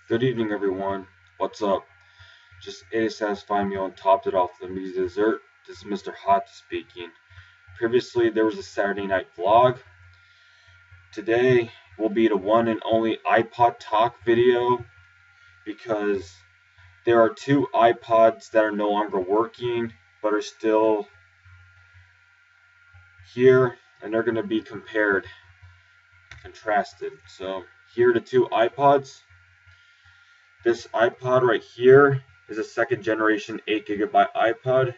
Good evening, everyone. What's up? Just ate a satisfying meal and topped it off with a meaty dessert. This is Mr. Hot speaking. Previously, there was a Saturday night vlog. Today will be the one and only iPod talk video because there are two iPods that are no longer working but are still here, and they're going to be contrasted. So, here are the two iPods. This iPod right here is a second generation 8 GB iPod.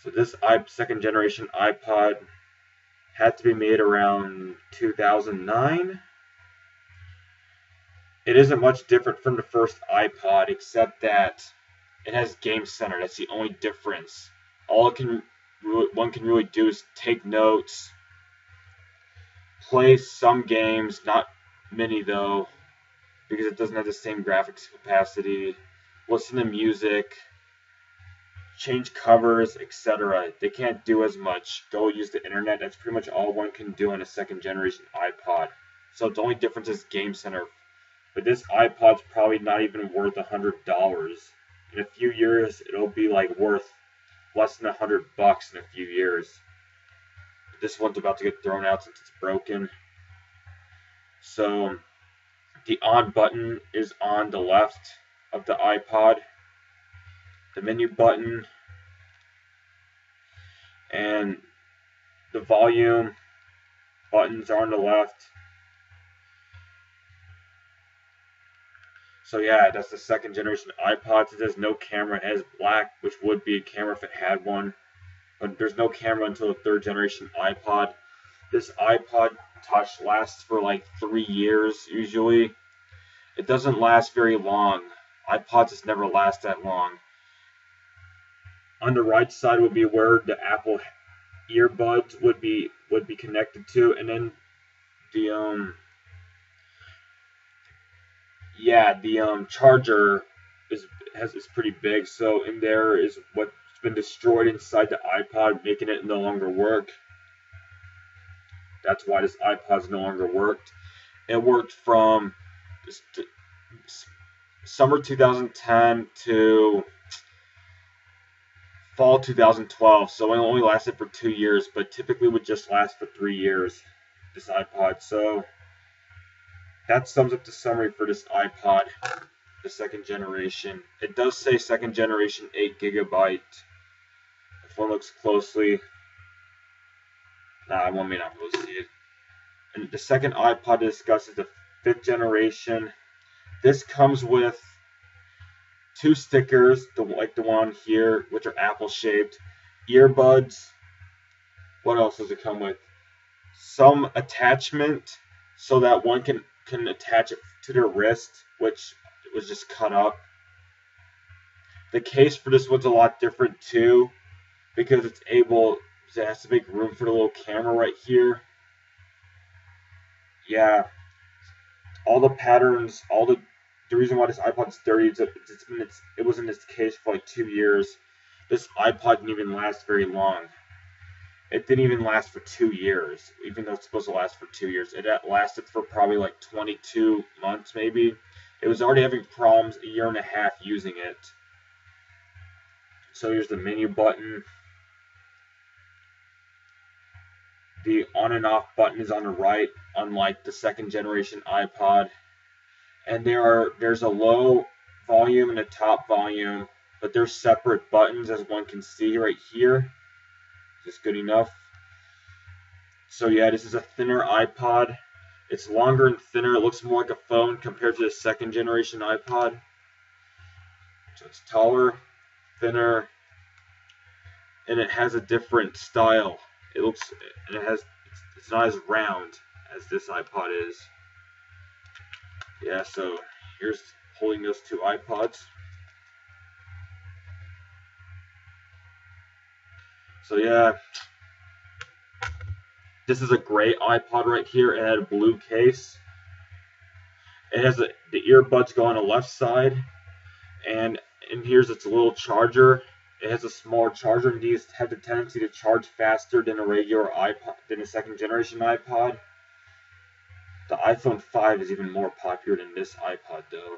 So this second generation iPod had to be made around 2009. It isn't much different from the first iPod except that it has Game Center. That's the only difference. All one can really do is take notes, play some games, not many though, because it doesn't have the same graphics capacity, listen to music, change covers, etc. They can't do as much. Go use the internet. That's pretty much all one can do on a second generation iPod. So the only difference is Game Center. But this iPod's probably not even worth $100. In a few years, it'll be like worth less than $100 in a few years. But this one's about to get thrown out since it's broken. So the on button is on the left of the iPod. The menu button and the volume buttons are on the left. So yeah, that's the second generation iPod. It has no camera. It has black, which would be a camera if it had one. But there's no camera until the third generation iPod. This iPod Touch lasts for like 3 years usually. It doesn't last very long. iPods just never last that long. On the right side would be where the Apple earbuds would be connected to, and then the charger is pretty big. So in there is what's been destroyed inside the iPod, making it no longer work. That's why this iPod's no longer worked. It worked from summer 2010 to fall 2012, so it only lasted for 2 years, but typically would just last for 3 years, this iPod. So that sums up the summary for this iPod, the second generation. It does say second generation 8 GB. If one looks closely, one may not be able to see it. And the second iPod discusses the 5th generation. This comes with 2 stickers, like the one here, which are apple shaped, earbuds. What else does it come with? Some attachment so that one can attach it to their wrist, which was just cut up. The case for this one's a lot different too, because it has to make room for the little camera right here. Yeah, all the patterns, the reason why this iPod's dirty is that it was in this case for like 2 years. This iPod didn't even last very long. It didn't even last for 2 years, even though it's supposed to last for 2 years. It lasted for probably like 22 months maybe. It was already having problems a year and a half using it. So here's the menu button. The on and off button is on the right, unlike the second generation iPod. And there's a low volume and a top volume, but they're separate buttons, as one can see right here. Is this good enough? So yeah, this is a thinner iPod. It's longer and thinner. It looks more like a phone compared to the second generation iPod. So it's taller, thinner, and it has a different style. It's not as round as this iPod is. Yeah, so here's holding those two iPods. So yeah, this is a gray iPod right here. It had a blue case. It has the earbuds go on the left side, and here's its little charger. It has a smaller charger, and these have the tendency to charge faster than a regular iPod, than a second generation iPod. The iPhone 5 is even more popular than this iPod though.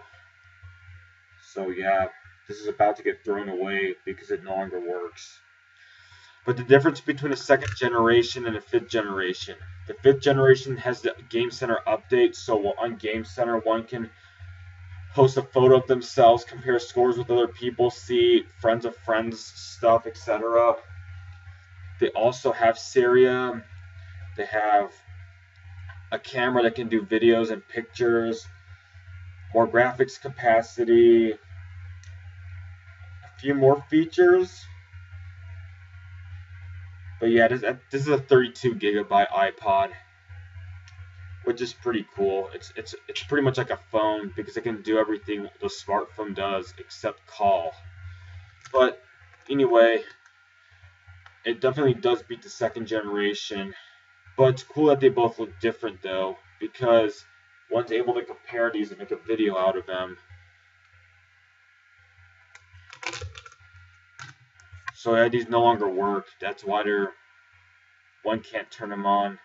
So yeah, this is about to get thrown away because it no longer works. But the difference between a second generation and a fifth generation. The fifth generation has the Game Center update, so on Game Center one can post a photo of themselves, compare scores with other people, see friends of friends stuff, etc. They also have Syria. They have a camera that can do videos and pictures, more graphics capacity, a few more features. But yeah, this is a 32 gigabyte iPod, which is pretty cool. It's pretty much like a phone because it can do everything the smartphone does except call. But anyway, it definitely does beat the second generation. But it's cool that they both look different though, because one's able to compare these and make a video out of them. So yeah, these no longer work. That's why one can't turn them on.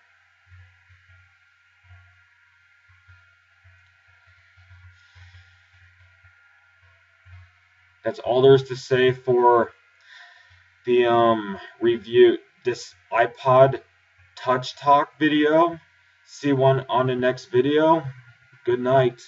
That's all there is to say for the review this iPod Touch Talk video. See one on the next video. Good night.